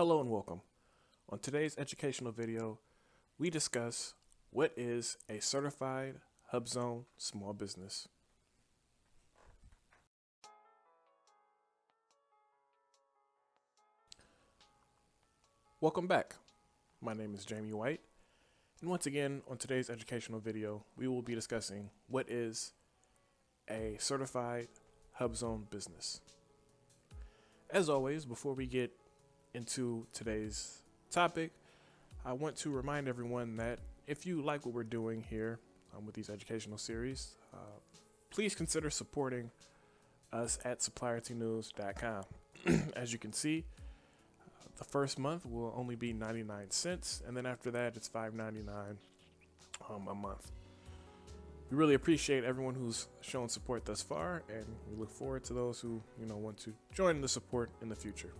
Hello and welcome. On today's educational video, we discuss what is a certified HUBZone small business. Welcome back. My name is Jamie White, and once again on today's educational video, we will be discussing what is a certified HUBZone business. As always, before we get into today's topic, I want to remind everyone that if you like what we're doing here with these educational series, please consider supporting us at suppliertynews.com. As you can see, the first month will only be 99 cents, and then after that, it's $5.99 a month. We really appreciate everyone who's shown support thus far, and we look forward to those who want to join the support in the future.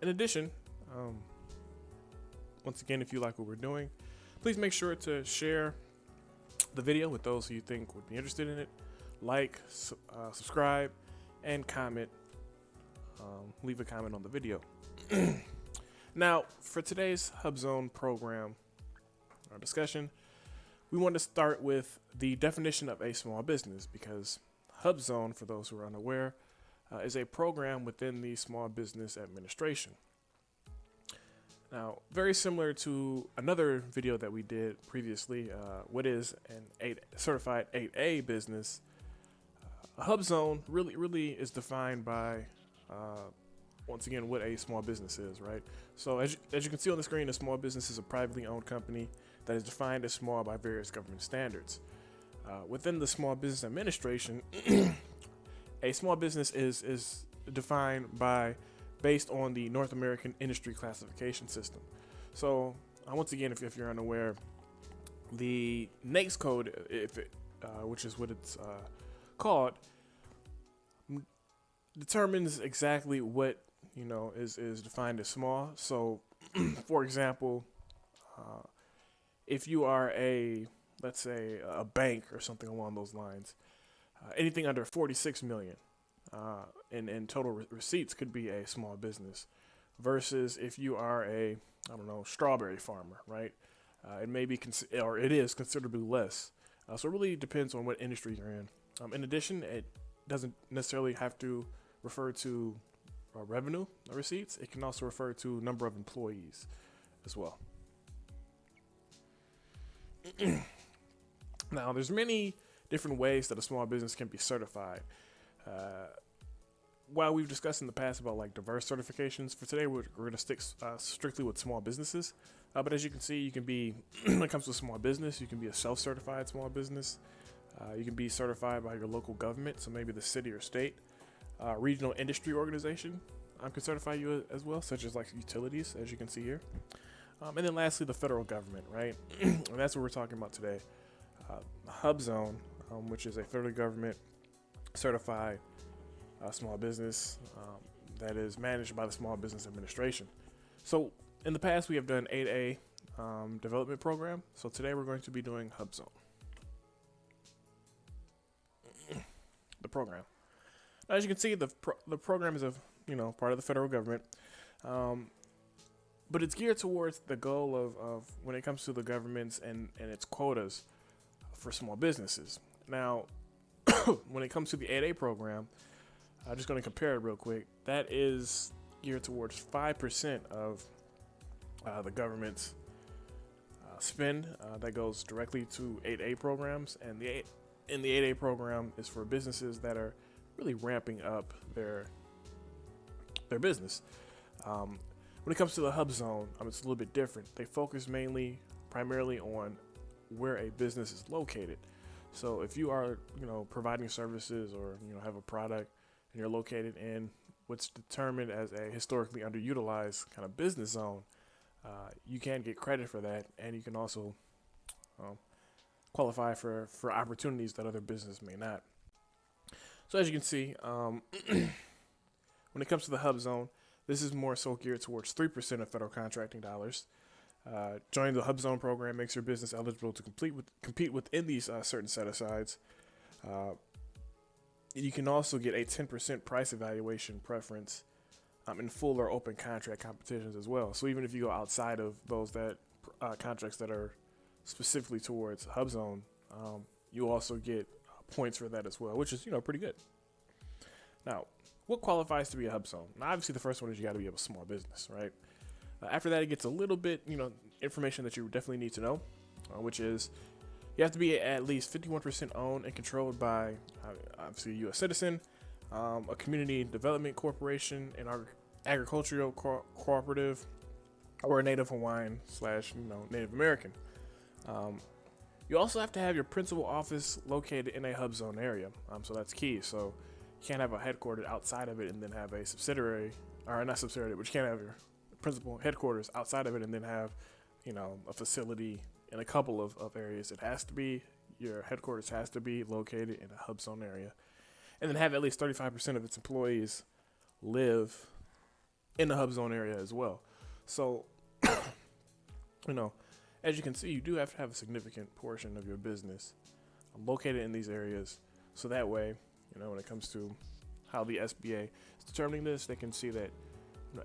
In addition, once again, if you like what we're doing, please make sure to share the video with those who you think would be interested in it. Like, subscribe, and comment. Leave a comment on the video. Now, for today's HUBZone program discussion, we want to start with the definition of a small business, because HUBZone, for those who are unaware, is a program within the Small Business Administration. Now, very similar to another video that we did previously, what is an certified 8A business, a HUBZone really is defined by, once again, what a small business is, right? So as you can see on the screen, a small business is a privately owned company that is defined as small by various government standards. Within the Small Business Administration, a small business is defined based on the North American Industry Classification System. So once again, if you're unaware, the NAICS code, which is what it's called, determines exactly what is defined as small. So, for example, if you are let's say a bank or something along those lines, anything under 46 million in total receipts could be a small business, versus if you are a strawberry farmer, right? It may be it is considerably less. So it really depends on what industry you're in. In addition, it doesn't necessarily have to refer to revenue receipts. It can also refer to number of employees as well. Now, there's many different ways that a small business can be certified. While we've discussed in the past about like diverse certifications, for today we're going to stick strictly with small businesses. But as you can see, you can be, when it comes to a small business, you can be a self-certified small business. You can be certified by your local government, so maybe the city or state. Regional industry organization can certify you as well, such as like utilities, as you can see here. And then lastly, the federal government, right? And that's what we're talking about today. HUBZone, which is a federal government certified small business that is managed by the Small Business Administration. So in the past, we have done 8A development program. So today we're going to be doing HUBZone, the program. Now, as you can see, the program is part of the federal government, but it's geared towards the goal of when it comes to the governments and its quotas for small businesses. Now, when it comes to the 8A program, I'm just going to compare it real quick. That is geared towards 5% of the government's spend that goes directly to 8A programs, and the 8A program is for businesses that are really ramping up their business. When it comes to the HUBZone, it's a little bit different. They focus primarily on where a business is located. So if you are, providing services or, have a product and you're located in what's determined as a historically underutilized kind of business zone, you can get credit for that, and you can also qualify for opportunities that other businesses may not. So as you can see, when it comes to the HUBZone, this is more so geared towards 3% of federal contracting dollars. Joining the HUBZone program makes your business eligible to compete within these certain set-asides. You can also get a 10% price evaluation preference in full or open contract competitions as well. So even if you go outside of those that contracts that are specifically towards HubZone, you also get points for that as well, which is pretty good. Now, what qualifies to be a HubZone? Now, obviously, the first one is you got to be a small business, right? After that, it gets a little bit, information that you definitely need to know, which is you have to be at least 51% owned and controlled by, obviously, a U.S. citizen, a community development corporation, an agricultural cooperative, or a Native Hawaiian / Native American. You also have to have your principal office located in a HubZone area, so that's key. So you can't have a headquarters outside of it and then have a subsidiary, or not subsidiary, but you can't have your principal headquarters outside of it and then have, a facility in a couple of areas. It has to be, your headquarters has to be located in a HubZone area, and then have at least 35% of its employees live in the HubZone area as well. So, as you can see, you do have to have a significant portion of your business located in these areas. So that way, when it comes to how the SBA is determining this, they can see that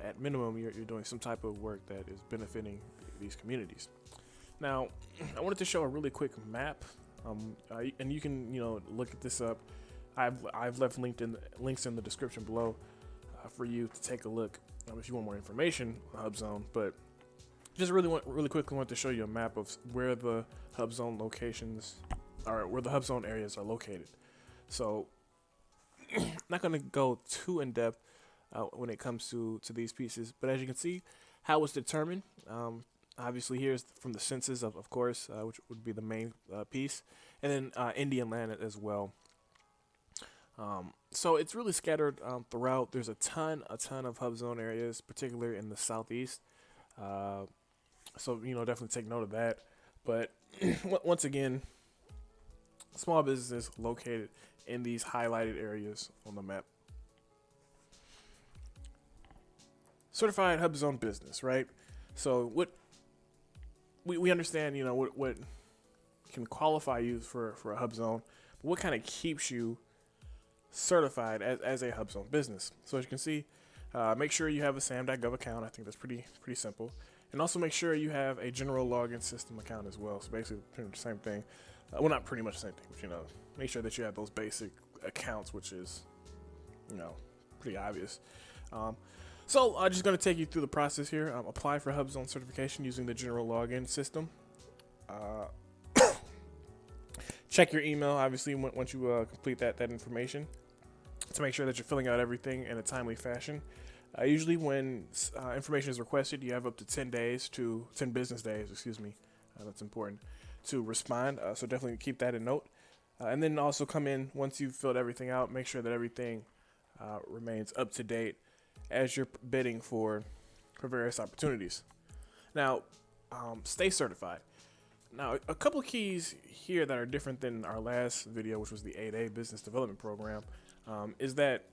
at minimum you're doing some type of work that is benefiting these communities. Now, I wanted to show a really quick map, and you can look at this up. I've left links in the description below for you to take a look if you want more information on HubZone. But just really quickly want to show you a map of where the HubZone locations are, where the HubZone areas are located. So I'm not going to go too in depth when it comes to these pieces, but as you can see, how it's determined. Obviously, here's from the census, of course, which would be the main piece, and then Indian land as well. So it's really scattered throughout. There's a ton of HubZone areas, particularly in the southeast. So definitely take note of that. But once again, small businesses located in these highlighted areas on the map. Certified HubZone business, right? So what we understand, what can qualify you for a HubZone, but what kind of keeps you certified as a HubZone business? So as you can see, make sure you have a SAM.gov account. I think that's pretty simple. And also make sure you have a general login system account as well. So basically pretty much the same thing. Well, not pretty much the same thing, but make sure that you have those basic accounts, which is pretty obvious. So I'm just going to take you through the process here. Apply for HUBZone certification using the general login system. Check your email, obviously, once you complete that information, to make sure that you're filling out everything in a timely fashion. Usually when information is requested, you have up to 10 business days, that's important, to respond. So definitely keep that in note. And then also come in once you've filled everything out, make sure that everything remains up to date as you're bidding for various opportunities. Now, stay certified. Now, a couple of keys here that are different than our last video, which was the 8A Business Development Program, is that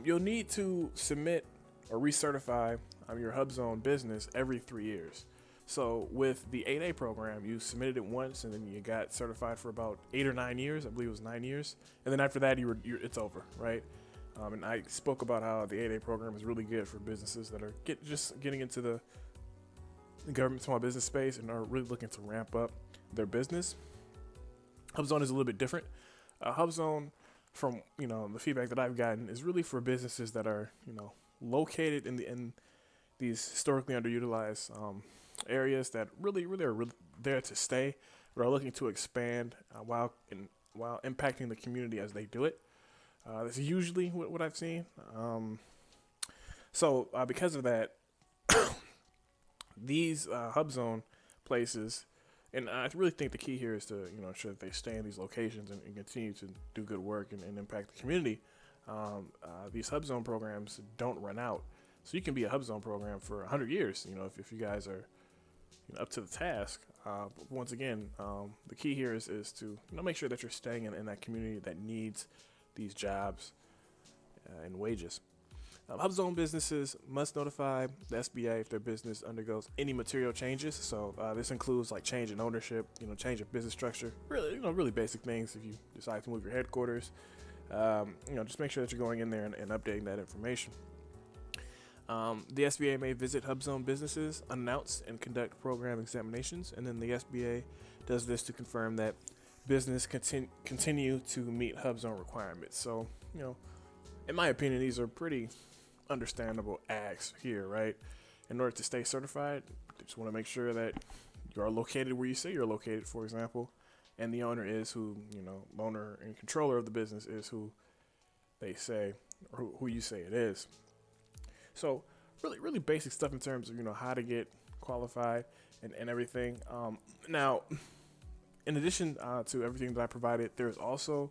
you'll need to submit or recertify your HubZone business every 3 years. So with the 8A program, you submitted it once and then you got certified for about 8 or 9 years. I believe it was 9 years. And then after that, it's over, right? And I spoke about how the 8A program is really good for businesses that are just getting into the government small business space and are really looking to ramp up their business. HubZone is a little bit different. HubZone, from the feedback that I've gotten, is really for businesses that are located in these historically underutilized areas that really are there to stay, but are looking to expand while impacting the community as they do it. That's usually what I've seen. So because of that, these HubZone places, and I really think the key here is to ensure that they stay in these locations and continue to do good work and impact the community. These HubZone programs don't run out, so you can be a HubZone program for 100 years. If you guys are up to the task. But once again, the key here is to make sure that you're staying in that community that needs these jobs and wages. HubZone businesses must notify the SBA if their business undergoes any material changes. So this includes like change in ownership, change of business structure, really basic things. If you decide to move your headquarters, just make sure that you're going in there and updating that information. The SBA may visit HubZone businesses unannounced and conduct program examinations, and then the SBA does this to confirm that business continue to meet HubZone requirements. So, in my opinion, these are pretty understandable acts here, right? In order to stay certified, they just want to make sure that you are located where you say you're located, for example, and the owner is who, owner and controller of the business is who they say, or who you say it is. So really basic stuff in terms of, how to get qualified and everything. Now, in addition to everything that I provided, there's also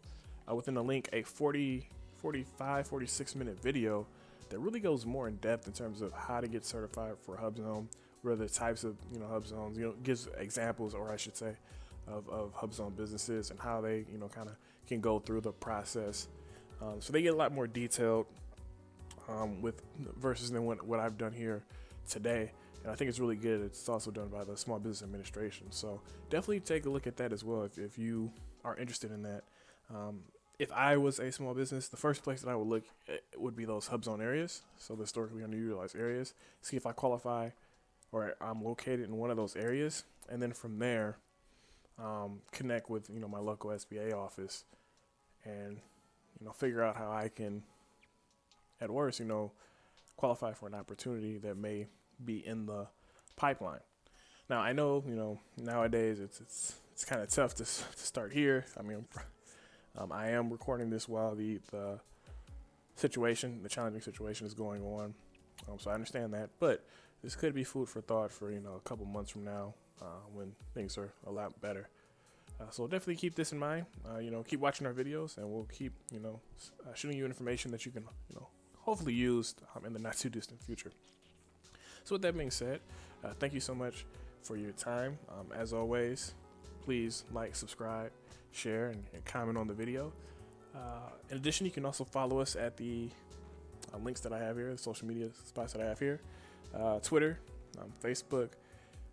within the link a 46 minute video that really goes more in depth in terms of how to get certified for HubZone, what are the types of, HubZones, gives examples, or I should say, of HubZone businesses and how they, kind of can go through the process. So they get a lot more detailed with versus than what I've done here today. And I think it's really good. It's also done by the Small Business Administration. So definitely take a look at that as well if you are interested in that. If I was a small business, the first place that I would look at would be those HubZone areas, so the historically underutilized areas. See if I qualify or I'm located in one of those areas, and then from there, connect with my local SBA office, and figure out how I can, at worst, qualify for an opportunity that may be in the pipeline. Now I know nowadays it's kind of tough to start here. I mean, I am recording this while the challenging situation is going on. So I understand that, but this could be food for thought for, a couple months from now when things are a lot better. So definitely keep this in mind. Keep watching our videos, and we'll keep, shooting you information that you can, hopefully use in the not too distant future. So with that being said, thank you so much for your time. As always, please like, subscribe, share, and comment on the video. In addition, you can also follow us at the links that I have here, the social media spots that I have here, Twitter, Facebook,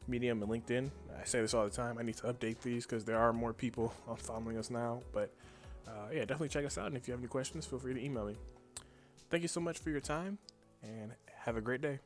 Medium, and LinkedIn. I say this all the time. I need to update these because there are more people following us now. But yeah, definitely check us out. And if you have any questions, feel free to email me. Thank you so much for your time, and have a great day.